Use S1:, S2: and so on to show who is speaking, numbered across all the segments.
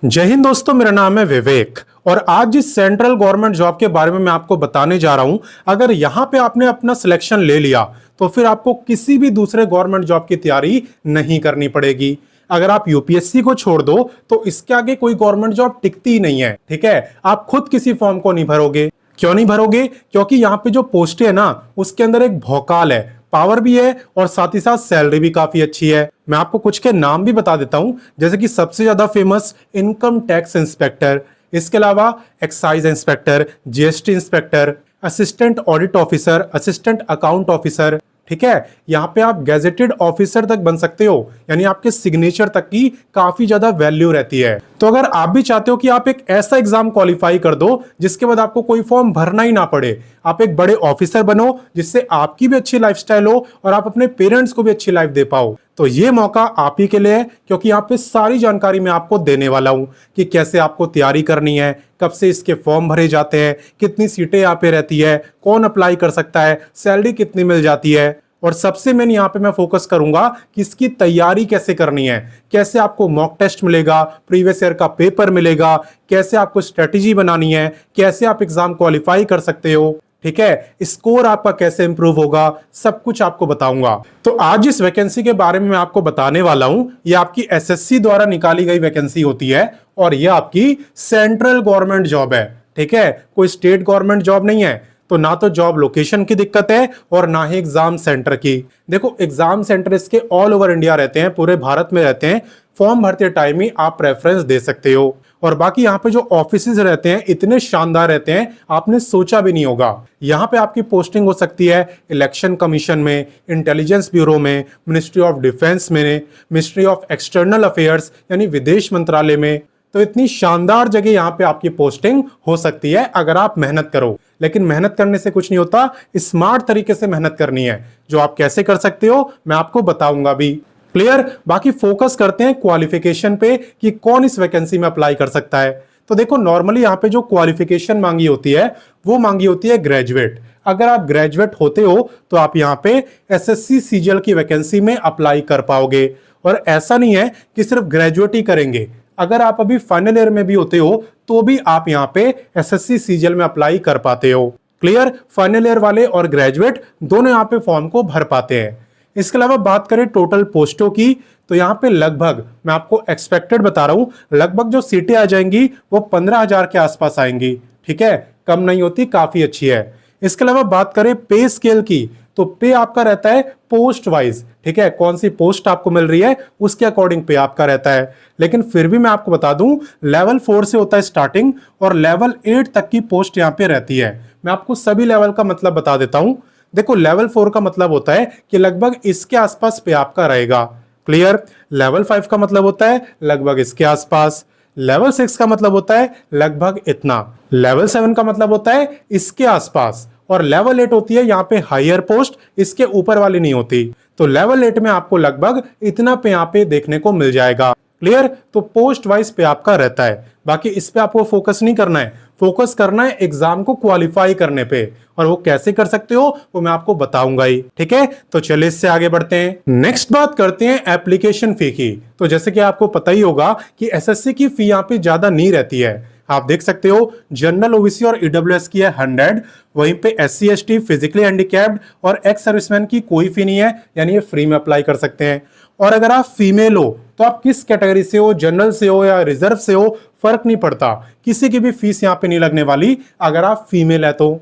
S1: जय हिंद दोस्तों, मेरा नाम है विवेक और आज जिस सेंट्रल गवर्नमेंट जॉब के बारे में मैं आपको बताने जा रहा हूं, अगर यहां पे आपने अपना सिलेक्शन ले लिया तो फिर आपको किसी भी दूसरे गवर्नमेंट जॉब की तैयारी नहीं करनी पड़ेगी। अगर आप यूपीएससी को छोड़ दो तो इसके आगे कोई गवर्नमेंट जॉब टिकती ही नहीं है। ठीक है, आप खुद किसी फॉर्म को नहीं भरोगे। क्यों नहीं भरोगे? क्योंकि यहाँ पे जो पोस्ट है ना, उसके अंदर एक भौकाल है, पावर भी है और साथ ही साथ सैलरी भी काफी अच्छी है। मैं आपको कुछ के नाम भी बता देता हूं, जैसे कि सबसे ज्यादा फेमस इनकम टैक्स इंस्पेक्टर, इसके अलावा excise inspector, GST inspector, assistant audit officer, assistant account officer. ठीक है, यहाँ पे आप गैजेटेड ऑफिसर तक बन सकते हो, यानी आपके सिग्नेचर तक की काफी ज्यादा वैल्यू रहती है। तो अगर आप भी चाहते हो कि आप एक ऐसा एग्जाम क्वालिफाई कर दो जिसके बाद आपको कोई फॉर्म भरना ही ना पड़े, आप एक बड़े ऑफिसर बनो जिससे आपकी भी अच्छी लाइफस्टाइल हो और आप अपने पेरेंट्स को भी अच्छी लाइफ दे पाओ, तो ये मौका आप ही के लिए है। क्योंकि यहाँ पे सारी जानकारी मैं आपको देने वाला हूं कि कैसे आपको तैयारी करनी है, कब से इसके फॉर्म भरे जाते हैं, कितनी सीटें यहाँ पे रहती है, कौन अप्लाई कर सकता है, सैलरी कितनी मिल जाती है, और सबसे मेन यहाँ पे मैं फोकस करूंगा कि इसकी तैयारी कैसे करनी है, कैसे आपको मॉक टेस्ट मिलेगा, प्रीवियस ईयर का पेपर मिलेगा, कैसे आपको स्ट्रेटेजी बनानी है, कैसे आप एग्जाम क्वालिफाई कर सकते हो। ठीक है, स्कोर आपका कैसे इंप्रूव होगा, सब कुछ आपको बताऊंगा। तो आज जिस वैकेंसी के बारे में मैं आपको बताने वाला हूं, ये आपकी एसएससी द्वारा निकाली गई वैकेंसी होती है और ये आपकी सेंट्रल गवर्नमेंट जॉब है। ठीक है, कोई स्टेट गवर्नमेंट जॉब नहीं है। तो ना तो जॉब लोकेशन की दिक्कत है और ना ही एग्जाम सेंटर की। देखो, एग्जाम सेंटर इसके ऑल ओवर इंडिया रहते हैं, पूरे भारत में रहते हैं। फॉर्म भरते टाइम ही आप प्रेफरेंस दे सकते हो। और बाकी यहाँ पे जो ऑफिसेज रहते हैं इतने शानदार रहते हैं, आपने सोचा भी नहीं होगा। यहाँ पे आपकी पोस्टिंग हो सकती है इलेक्शन कमीशन में, इंटेलिजेंस ब्यूरो में, मिनिस्ट्री ऑफ डिफेंस में, मिनिस्ट्री ऑफ एक्सटर्नल अफेयर्स यानी विदेश मंत्रालय में। तो इतनी शानदार जगह यहाँ पे आपकी पोस्टिंग हो सकती है अगर आप मेहनत करो। लेकिन मेहनत करने से कुछ नहीं होता, स्मार्ट तरीके से मेहनत करनी है, जो आप कैसे कर सकते हो मैं आपको बताऊंगा भी। क्लियर? बाकी फोकस करते हैं क्वालिफिकेशन पे कि कौन इस वैकेंसी में अप्लाई कर सकता है। तो देखो, नॉर्मली यहाँ पे जो क्वालिफिकेशन मांगी होती है वो मांगी होती है ग्रेजुएट। अगर आप ग्रेजुएट होते हो तो आप यहाँ पे एसएससी सीजीएल की वैकेंसी में अप्लाई कर पाओगे। और ऐसा नहीं है कि सिर्फ ग्रेजुएट ही करेंगे, अगर आप अभी फाइनल ईयर में भी होते हो तो भी आप यहाँ पे एसएससी सीजीएल में अप्लाई कर पाते हो। क्लियर? फाइनल ईयर वाले और ग्रेजुएट दोनों यहाँ पे फॉर्म को भर पाते हैं। इसके अलावा बात करें टोटल पोस्टों की, तो यहाँ पे लगभग मैं आपको एक्सपेक्टेड बता रहा हूं, लगभग जो सीटें आ जाएंगी वो 15,000 के आसपास आएंगी। ठीक है, कम नहीं होती, काफी अच्छी है। इसके अलावा बात करें पे स्केल की, तो पे आपका रहता है पोस्ट वाइज। ठीक है, कौन सी पोस्ट आपको मिल रही है उसके अकॉर्डिंग पे आपका रहता है। लेकिन फिर भी मैं आपको बता दूं, लेवल 4 से होता है स्टार्टिंग और लेवल 8 तक की पोस्ट यहाँ पे रहती है। मैं आपको सभी लेवल का मतलब बता देता हूं। देखो, लेवल 4 का मतलब होता है कि लगभग इसके आसपास पे आपका रहेगा। क्लियर? लेवल 5 का मतलब होता है लगभग इसके आसपास। लेवल 6 का मतलब होता है लगभग इतना। लेवल 7 का मतलब होता है इसके आसपास। और लेवल 8 होती है यहाँ पे हायर पोस्ट, इसके ऊपर वाली नहीं होती। तो लेवल 8 में आपको लगभग इतना पे यहाँ पे देखने को मिल जाएगा। क्लियर? तो पोस्ट वाइज पे आपका रहता है। बाकी इस पे आपको फोकस नहीं करना है, फोकस करना है एग्जाम को क्वालिफाई करने पे। और वो कैसे कर सकते हो वो मैं आपको बताऊंगा ही। ठीक है, तो चलिए इससे आगे बढ़ते हैं। नेक्स्ट बात करते हैं एप्लीकेशन फी की। तो जैसे कि आपको पता ही होगा कि एसएससी की फी यहाँ पे ज्यादा नहीं रहती है। आप देख सकते हो, जनरल ओबीसी और ईडब्ल्यूएस की है 100, वहीं पे एससी एसटी, फिजिकली हैंडीकैप्ड और एक्स सर्विसमैन की कोई फी नहीं है, यानी ये फ्री में अप्लाई कर सकते हैं। और अगर आप फीमेल हो तो आप किस कैटेगरी से हो, जनरल से हो या रिजर्व से हो, फर्क नहीं पड़ता, किसी की भी फीस यहाँ पे नहीं लगने वाली अगर आप फीमेल है तो।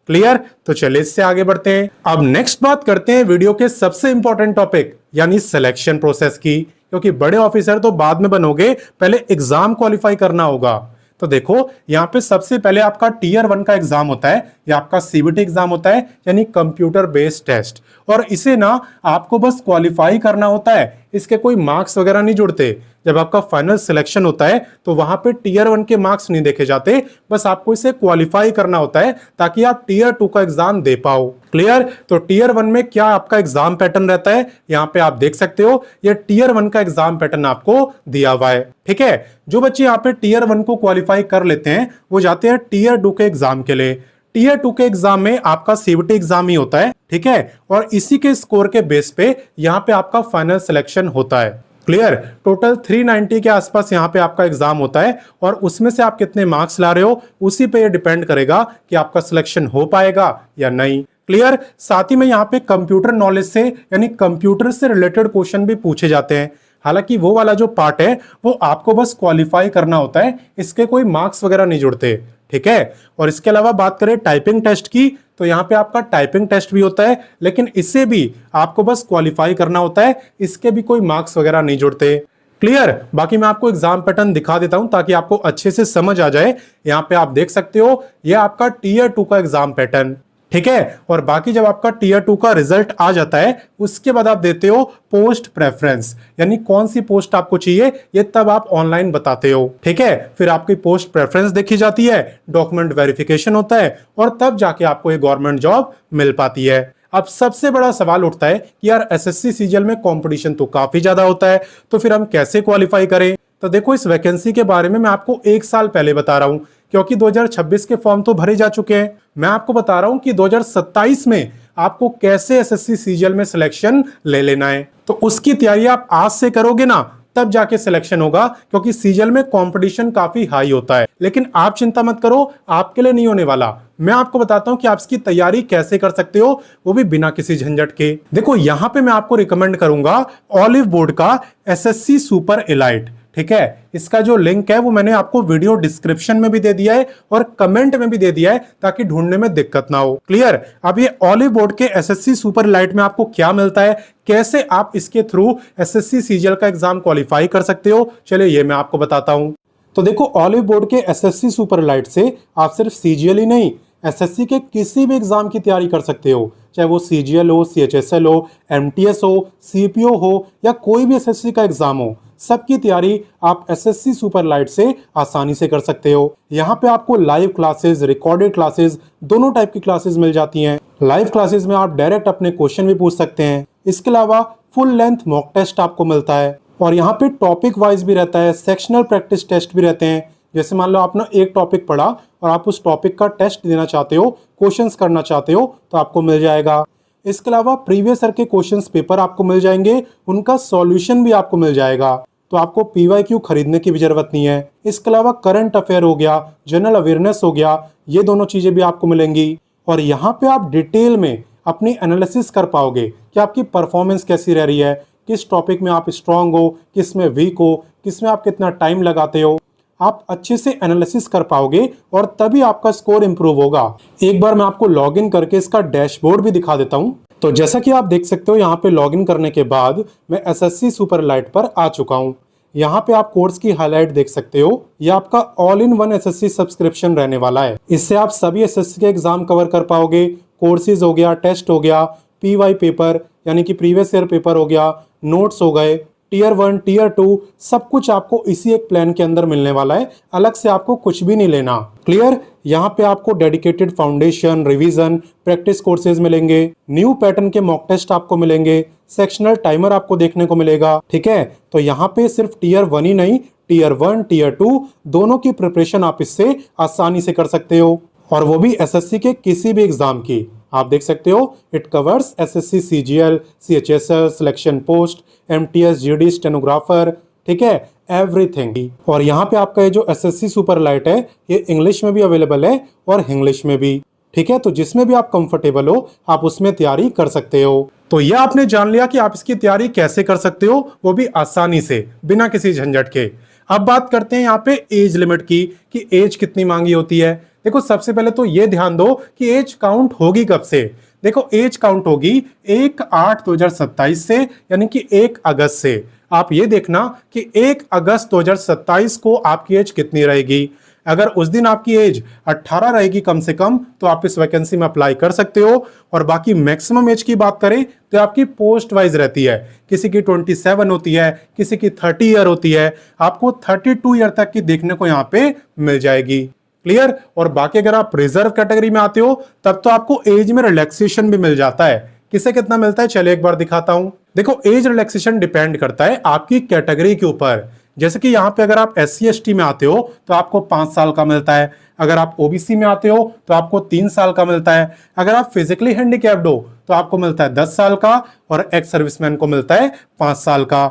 S1: क्लियर? तो चलिए इससे आगे बढ़ते हैं। अब नेक्स्ट बात करते हैं वीडियो के सबसे इंपॉर्टेंट टॉपिक यानी सिलेक्शन प्रोसेस की। क्योंकि बड़े ऑफिसर तो बाद में बनोगे, पहले एग्जाम क्वालिफाई करना होगा। तो देखो, यहाँ पे सबसे पहले आपका टीयर 1 का एग्जाम होता है, या आपका सीबीटी एग्जाम होता है, यानी कंप्यूटर बेस्ड टेस्ट। और इसे ना आपको बस क्वालिफाई करना होता है, इसके कोई मार्क्स वगैरह नहीं जुड़ते। जब आपका फाइनल सिलेक्शन होता है तो वहां पे टीयर 1 के मार्क्स नहीं देखे जाते, बस आपको इसे क्वालिफाई करना होता है ताकि आप टीयर 2 का एग्जाम दे पाओ। क्लियर? तो टीयर 1 में क्या आपका एग्जाम पैटर्न रहता है, यहाँ पे आप देख सकते हो, ये टीयर 1 का एग्जाम पैटर्न आपको दिया हुआ है। ठीक है, जो बच्चे यहाँ पे टीयर 1 को क्वालिफाई कर लेते हैं वो जाते हैं टीयर 2 के एग्जाम के लिए। टीयर 2 के एग्जाम में आपका सीबीटी एग्जाम ही होता है। ठीक है, और इसी के स्कोर के बेस पे यहाँ पे आपका फाइनल सिलेक्शन होता है। क्लियर। टोटल 390 के आसपास यहाँ पे आपका एग्जाम होता है और उसमें से आप कितने मार्क्स ला रहे हो उसी पे ये डिपेंड करेगा कि आपका सिलेक्शन हो पाएगा या नहीं। क्लियर। साथ ही में यहाँ पे कंप्यूटर नॉलेज से यानी कंप्यूटर से रिलेटेड क्वेश्चन भी पूछे जाते हैं। हालांकि वो वाला जो पार्ट है वो आपको बस क्वालिफाई करना होता है, इसके कोई मार्क्स वगैरह नहीं जुड़ते। ठीक है। और इसके अलावा बात करें टाइपिंग टेस्ट की, तो यहाँ पे आपका टाइपिंग टेस्ट भी होता है, लेकिन इसे भी आपको बस क्वालिफाई करना होता है, इसके भी कोई मार्क्स वगैरह नहीं जुड़ते। क्लियर। बाकी मैं आपको एग्जाम पैटर्न दिखा देता हूं ताकि आपको अच्छे से समझ आ जाए। यहाँ पे आप देख सकते हो ये आपका टीयर 2 का एग्जाम पैटर्न। ठीक है। और बाकी जब आपका टीयर 2 का रिजल्ट आ जाता है उसके बाद आप देते हो पोस्ट प्रेफरेंस, यानी कौन सी पोस्ट आपको चाहिए ये तब आप ऑनलाइन बताते हो। ठीक है। फिर आपकी पोस्ट प्रेफरेंस देखी जाती है, डॉक्यूमेंट वेरिफिकेशन होता है और तब जाके आपको ये गवर्नमेंट जॉब मिल पाती है। अब सबसे बड़ा सवाल उठता है कि यार एसएससी सीजीएल में कंपटीशन तो काफी ज्यादा होता है, तो फिर हम कैसे क्वालिफाई करें। तो देखो इस वैकेंसी के बारे में मैं आपको 1 साल पहले बता रहा हूं, क्योंकि 2026 के फॉर्म तो भरे जा चुके हैं। मैं आपको बता रहा हूं कि 2027 में आपको कैसे एसएससी सीजीएल में सिलेक्शन ले लेना है। तो उसकी तैयारी आप आज से करोगे ना तब जाके सिलेक्शन होगा, क्योंकि सीजीएल में कंपटीशन काफी हाई होता है। लेकिन आप चिंता मत करो, आपके लिए नहीं होने वाला। मैं आपको बताता हूं कि आप इसकी तैयारी कैसे कर सकते हो, वो भी बिना किसी झंझट के। देखो यहां पे मैं आपको रिकमेंड करूंगा ऑलिव बोर्ड का एसएससी सुपर एलाइट। ठीक है। इसका जो लिंक है वो मैंने आपको वीडियो डिस्क्रिप्शन में भी दे दिया है और कमेंट में भी दे दिया है ताकि ढूंढने में दिक्कत ना हो। क्लियर। अब ये ऑलिव बोर्ड के एसएससी सुपर एलाइट में आपको क्या मिलता है, कैसे आप इसके थ्रू एसएससी सीजीएल का एग्जाम क्वालिफाई कर सकते हो, चलिए ये मैं आपको बताता हूं। तो देखो ऑलिव बोर्ड के एसएससी सुपर एलाइट से आप सिर्फ सीजीएल ही नहीं, एसएससी के किसी भी एग्जाम की तैयारी कर सकते हो, चाहे वो सीजीएल हो, सीएचएसएल हो, एमटीएस हो, सीपीओ हो या कोई भी एसएससी का एग्जाम हो, सबकी तैयारी आप एसएससी सुपर लाइट से आसानी से कर सकते हो। यहाँ पे आपको लाइव क्लासेस, रिकॉर्डेड क्लासेस, दोनों टाइप की क्लासेस मिल जाती हैं। लाइव क्लासेस में आप डायरेक्ट अपने क्वेश्चन भी पूछ सकते हैं। इसके अलावा फुल लेंथ मॉक टेस्ट आपको मिलता है और यहाँ पे टॉपिक वाइज भी रहता है, सेक्शनल प्रैक्टिस टेस्ट भी रहते हैं। जैसे मान लो आपने एक टॉपिक पढ़ा और आप उस टॉपिक का टेस्ट देना चाहते हो, क्वेश्चंस करना चाहते हो, तो आपको मिल जाएगा। इसके अलावा प्रीवियस ईयर के क्वेश्चंस पेपर आपको मिल जाएंगे, उनका सॉल्यूशन भी आपको मिल जाएगा, तो आपको पीवाईक्यू खरीदने की भी जरूरत नहीं है। इसके अलावा करंट अफेयर हो गया, जनरल अवेयरनेस हो गया, ये दोनों चीजें भी आपको मिलेंगी। और यहाँ पे आप डिटेल में अपनी एनालिसिस कर पाओगे कि आपकी परफॉर्मेंस कैसी रह रही है, किस टॉपिक में आप स्ट्रांग हो, किस में वीक हो, किस में आप कितना टाइम लगाते हो। आप अच्छे से एनालिसिस कर पाओगे और तभी आपका स्कोर इंप्रूव होगा। एक बार मैं आपको लॉगिन करके इसका डैशबोर्ड भी दिखा देता हूं। तो जैसा कि आप देख सकते हो यहाँ पे लॉगिन करने के बाद मैं एसएससी सुपर एलाइट पर आ चुका हूँ। यहाँ पे आप कोर्स की हाईलाइट देख सकते हो। ये आपका all in one SSC subscription रहने वाला है। इससे आप सभी एसएससी के एग्जाम कवर कर पाओगे। कोर्सेज हो गया, टेस्ट हो गया, पीवाई पेपर यानी कि प्रीवियस ईयर पेपर हो गया, नोट्स हो गए, टीयर 1, टीयर 2, सब कुछ आपको इसी एक प्लान के अंदर मिलने वाला है। अलग से आपको कुछ भी नहीं लेना। क्लियर। यहाँ पे आपको dedicated foundation, revision, practice courses मिलेंगे, न्यू पैटर्न के मॉक टेस्ट आपको मिलेंगे, सेक्शनल टाइमर आपको देखने को मिलेगा। ठीक है। तो यहाँ पे सिर्फ टीयर 1 ही नहीं, टीयर 1, टीयर 2 दोनों की प्रिपरेशन आप इससे आसानी से कर सकते हो, और वो भी एसएससी के किसी भी एग्जाम की। आप देख सकते हो it covers SSC CGL, CHSL, selection post, MTS, GD, stenographer, ठीक है, एवरीथिंग। और यहाँ पे आपका ये जो एसएससी सुपर लाइट है ये इंग्लिश में भी अवेलेबल है और इंग्लिश में भी। ठीक है। तो जिसमें भी आप कंफर्टेबल हो आप उसमें तैयारी कर सकते हो। तो यह आपने जान लिया कि आप इसकी तैयारी कैसे कर सकते हो, वो भी आसानी से, बिना किसी झंझट के। अब बात करते हैं यहाँ पे एज लिमिट की कि एज कितनी मांगी होती है। देखो सबसे पहले तो ये ध्यान दो कि एज काउंट होगी कब से। देखो एज काउंट होगी 1/8/2027 से, यानी कि 1 अगस्त से। आप ये देखना कि 1 अगस्त 2027 को आपकी एज कितनी रहेगी। अगर उस दिन आपकी एज 18 रहेगी कम से कम, तो आप इस वैकेंसी में अप्लाई कर सकते हो। और बाकी मैक्सिमम एज की बात करें तो आपकी पोस्ट वाइज रहती है। किसी की 27 होती है, किसी की 30 ईयर होती है, आपको 32 ईयर तक की देखने को यहाँ पे मिल जाएगी। क्लियर। और बाकी अगर आप रिजर्व कैटेगरी में आते हो तब तो आपको एज में रिलैक्सेशन भी मिल जाता है। किसे कितना मिलता है चलिए एक बार दिखाता हूं। देखो एज रिलैक्सेशन डिपेंड करता है आपकी कैटेगरी के ऊपर। जैसे कि यहाँ पे अगर आप SC ST में आते हो तो आपको 5 साल का मिलता है। अगर आप OBC में आते हो तो आपको 3 साल का मिलता है। अगर आप फिजिकली हैंडीकैप्ड हो तो आपको मिलता है 10 साल का और एक्स सर्विसमैन को मिलता है 5 साल का।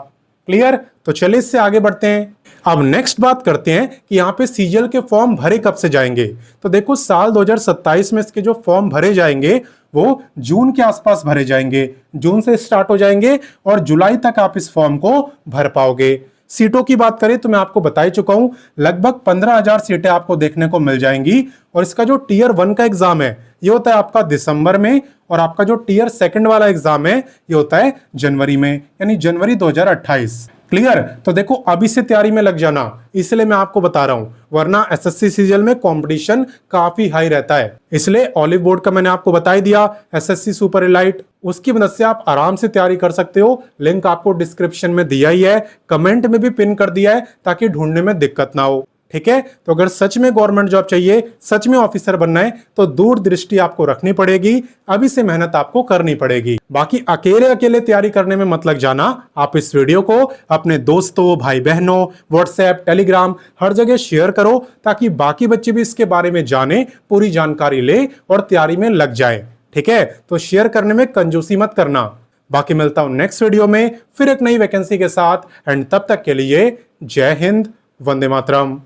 S1: क्लियर? तो चलिए इससे आगे बढ़ते हैं। अब नेक्स्ट बात करते हैं कि यहाँ पे सीजीएल के फॉर्म भरे कब से जाएंगे। तो देखो साल 2027 में इसके जो फॉर्म भरे जाएंगे वो जून के आसपास भरे जाएंगे। जून से स्टार्ट हो जाएंगे और जुलाई तक आप इस फॉर्म को भर पाओगे। सीटों की बात करें तो मैं आपको बता ही चुका हूं, लगभग 15,000 सीटें आपको देखने को मिल जाएंगी। और इसका जो टीयर 1 का एग्जाम है ये होता है आपका दिसंबर में, और आपका जो टीयर 2 वाला एग्जाम है ये होता है जनवरी में, यानी जनवरी 2028। क्लियर? तो देखो अभी से तैयारी में लग जाना, इसलिए मैं आपको बता रहा हूं, वरना एसएससी सीजीएल में कंपटीशन काफी हाई रहता है। इसलिए ऑलिव बोर्ड का मैंने आपको बता ही दिया, एसएससी सुपर एलाइट, उसकी मदद से आप आराम से तैयारी कर सकते हो। लिंक आपको डिस्क्रिप्शन में दिया ही है, कमेंट में भी पिन कर दिया है ताकि ढूंढने में दिक्कत ना हो। ठीक है? तो अगर सच में गवर्नमेंट जॉब चाहिए, सच में ऑफिसर बनना है, तो दूरदृष्टि आपको रखनी पड़ेगी, अभी से मेहनत आपको करनी पड़ेगी। बाकी अकेले अकेले तैयारी करने में मत लग जाना। आप इस वीडियो को अपने दोस्तों, भाई बहनों, व्हाट्सएप, टेलीग्राम हर जगह शेयर करो ताकि बाकी बच्चे भी इसके बारे में जाने, पूरी जानकारी ले और तैयारी में लग जाए। ठीक है? तो शेयर करने में कंजूसी मत करना। बाकी मिलता हूं नेक्स्ट वीडियो में फिर एक नई वैकेंसी के साथ, एंड तब तक के लिए जय हिंद, वंदे मातरम।